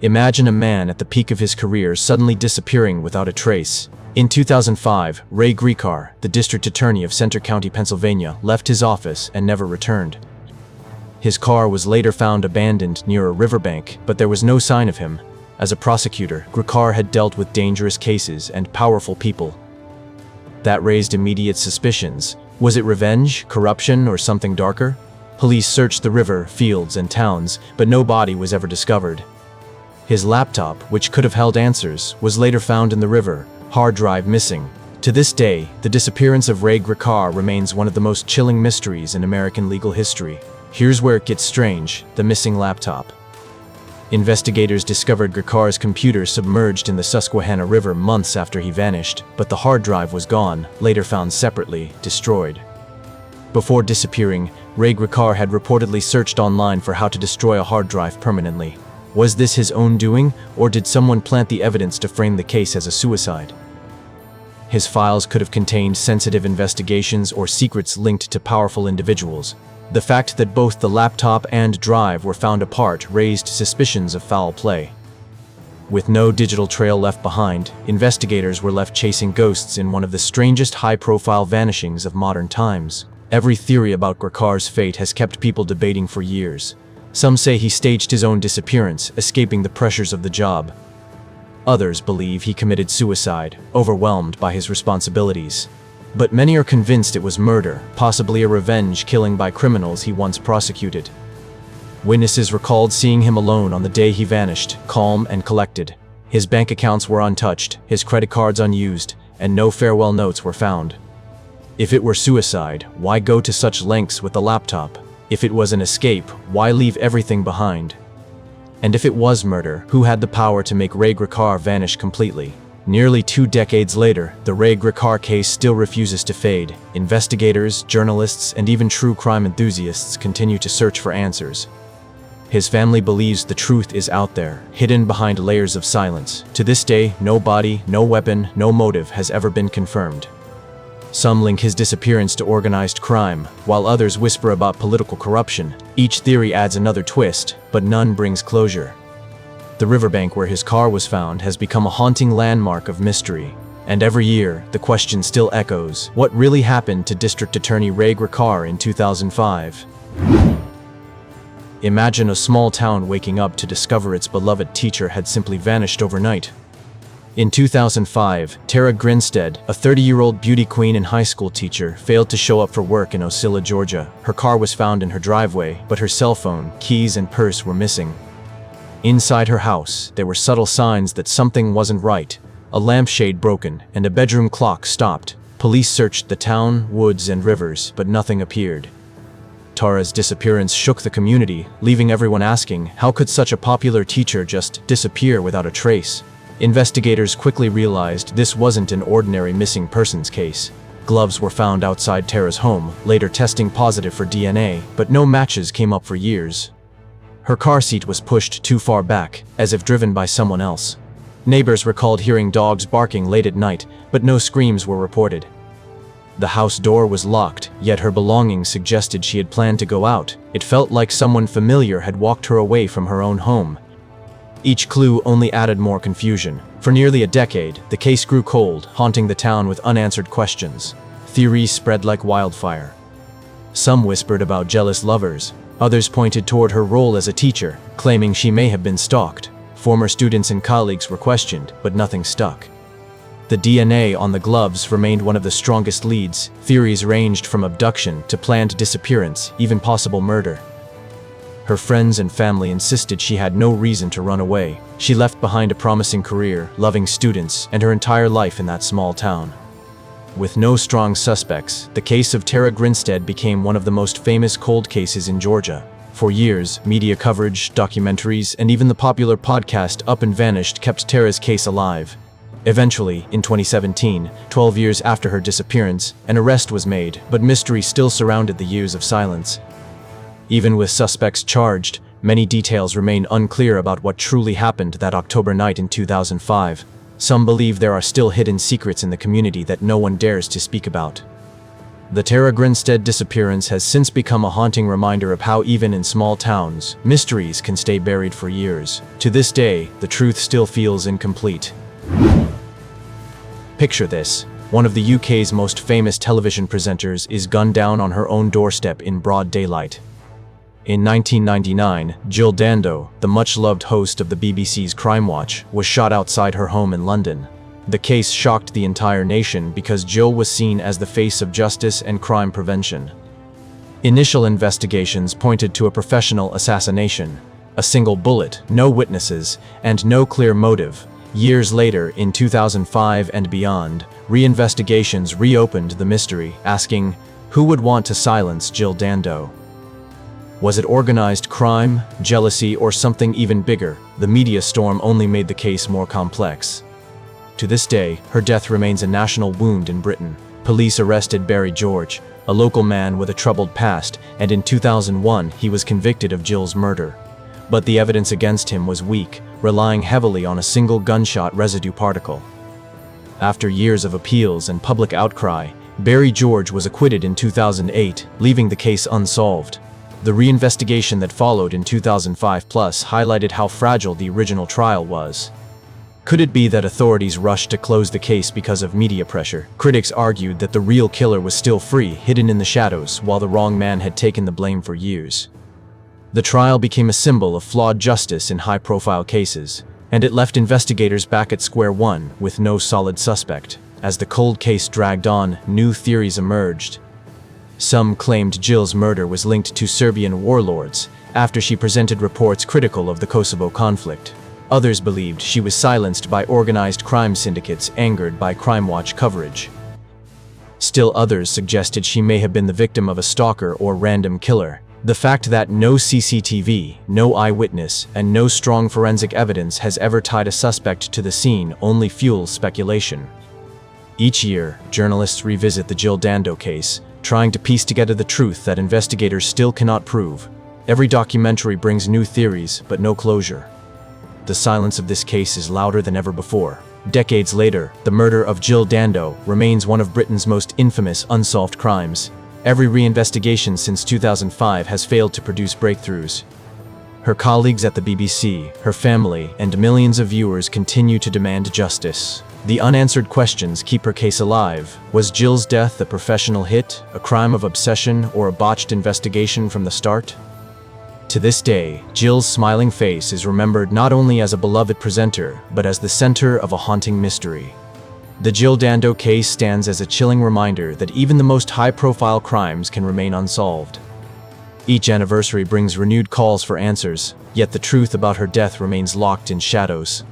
Imagine a man at the peak of his career suddenly disappearing without a trace. In 2005, Ray Gricar, the district attorney of Center County, Pennsylvania, left his office and never returned. His car was later found abandoned near a riverbank, but there was no sign of him. As a prosecutor, Gricar had dealt with dangerous cases and powerful people. That raised immediate suspicions. Was it revenge, corruption, or something darker? Police searched the river, fields, and towns, but no body was ever discovered. His laptop, which could have held answers, was later found in the river, hard drive missing. To this day, the disappearance of Ray Gricar remains one of the most chilling mysteries in American legal history. Here's where it gets strange: the missing laptop. Investigators discovered Gricar's computer submerged in the Susquehanna River months after he vanished, but the hard drive was gone, later found separately, destroyed. Before disappearing, Ray Gricar had reportedly searched online for how to destroy a hard drive permanently. Was this his own doing, or did someone plant the evidence to frame the case as a suicide? His files could have contained sensitive investigations or secrets linked to powerful individuals. The fact that both the laptop and drive were found apart raised suspicions of foul play. With no digital trail left behind, investigators were left chasing ghosts in one of the strangest high-profile vanishings of modern times. Every theory about Gricar's fate has kept people debating for years. Some say he staged his own disappearance, escaping the pressures of the job. Others believe he committed suicide, overwhelmed by his responsibilities. But many are convinced it was murder, possibly a revenge killing by criminals he once prosecuted. Witnesses recalled seeing him alone on the day he vanished, calm and collected. His bank accounts were untouched, his credit cards unused, and no farewell notes were found. If it were suicide, why go to such lengths with the laptop? If it was an escape, why leave everything behind? And if it was murder, who had the power to make Ray Gricar vanish completely? Nearly 2 decades later, the Ray Gricar case still refuses to fade. Investigators, journalists, and even true crime enthusiasts continue to search for answers. His family believes the truth is out there, hidden behind layers of silence. To this day, no body, no weapon, no motive has ever been confirmed. Some link his disappearance to organized crime, while others whisper about political corruption. Each theory adds another twist, but none brings closure. The riverbank where his car was found has become a haunting landmark of mystery. And every year, the question still echoes: what really happened to District Attorney Ray Gricar in 2005? Imagine a small town waking up to discover its beloved teacher had simply vanished overnight. In 2005, Tara Grinstead, a 30-year-old beauty queen and high school teacher, failed to show up for work in Ocilla, Georgia. Her car was found in her driveway, but her cell phone, keys, and purse were missing. Inside her house, there were subtle signs that something wasn't right. A lampshade broken, and a bedroom clock stopped. Police searched the town, woods, and rivers, but nothing appeared. Tara's disappearance shook the community, leaving everyone asking, how could such a popular teacher just disappear without a trace? Investigators quickly realized this wasn't an ordinary missing persons case. Gloves were found outside Tara's home, later testing positive for DNA, but no matches came up for years. Her car seat was pushed too far back, as if driven by someone else. Neighbors recalled hearing dogs barking late at night, but no screams were reported. The house door was locked, yet her belongings suggested she had planned to go out. It felt like someone familiar had walked her away from her own home. Each clue only added more confusion. For nearly a decade, the case grew cold, haunting the town with unanswered questions. Theories spread like wildfire. Some whispered about jealous lovers. Others pointed toward her role as a teacher, claiming she may have been stalked. Former students and colleagues were questioned, but nothing stuck. The DNA on the gloves remained one of the strongest leads. Theories ranged from abduction to planned disappearance, even possible murder. Her friends and family insisted she had no reason to run away. She left behind a promising career, loving students, and her entire life in that small town. With no strong suspects, the case of Tara Grinstead became one of the most famous cold cases in Georgia. For years, media coverage, documentaries, and even the popular podcast Up and Vanished kept Tara's case alive. Eventually, in 2017, 12 years after her disappearance, an arrest was made, but mystery still surrounded the years of silence. Even with suspects charged, many details remain unclear about what truly happened that October night in 2005. Some believe there are still hidden secrets in the community that no one dares to speak about. The Tara Grinstead disappearance has since become a haunting reminder of how even in small towns, mysteries can stay buried for years. To this day, the truth still feels incomplete. Picture this. One of the UK's most famous television presenters is gunned down on her own doorstep in broad daylight. In 1999, Jill Dando, the much-loved host of the BBC's Crime Watch, was shot outside her home in London. The case shocked the entire nation because Jill was seen as the face of justice and crime prevention. Initial investigations pointed to a professional assassination, a single bullet, no witnesses, and no clear motive. Years later, in 2005 and beyond, reinvestigations reopened the mystery, asking, who would want to silence Jill Dando? Was it organized crime, jealousy, or something even bigger? The media storm only made the case more complex. To this day, her death remains a national wound in Britain. Police arrested Barry George, a local man with a troubled past, and in 2001 he was convicted of Jill's murder. But the evidence against him was weak, relying heavily on a single gunshot residue particle. After years of appeals and public outcry, Barry George was acquitted in 2008, leaving the case unsolved. The reinvestigation that followed in 2005 plus highlighted how fragile the original trial was. Could it be that authorities rushed to close the case because of media pressure? Critics argued that the real killer was still free, hidden in the shadows, while the wrong man had taken the blame for years. The trial became a symbol of flawed justice in high-profile cases, and it left investigators back at square one with no solid suspect. As the cold case dragged on, new theories emerged. Some claimed Jill's murder was linked to Serbian warlords after she presented reports critical of the Kosovo conflict. Others believed she was silenced by organized crime syndicates angered by Crime Watch coverage. Still others suggested she may have been the victim of a stalker or random killer. The fact that no CCTV, no eyewitness, and no strong forensic evidence has ever tied a suspect to the scene only fuels speculation. Each year, journalists revisit the Jill Dando case, trying to piece together the truth that investigators still cannot prove. Every documentary brings new theories, but no closure. The silence of this case is louder than ever before. Decades later, the murder of Jill Dando remains one of Britain's most infamous unsolved crimes. Every reinvestigation since 2005 has failed to produce breakthroughs. Her colleagues at the BBC, her family, and millions of viewers continue to demand justice. The unanswered questions keep her case alive. Was Jill's death a professional hit, a crime of obsession, or a botched investigation from the start? To this day, Jill's smiling face is remembered not only as a beloved presenter, but as the center of a haunting mystery. The Jill Dando case stands as a chilling reminder that even the most high-profile crimes can remain unsolved. Each anniversary brings renewed calls for answers, yet the truth about her death remains locked in shadows.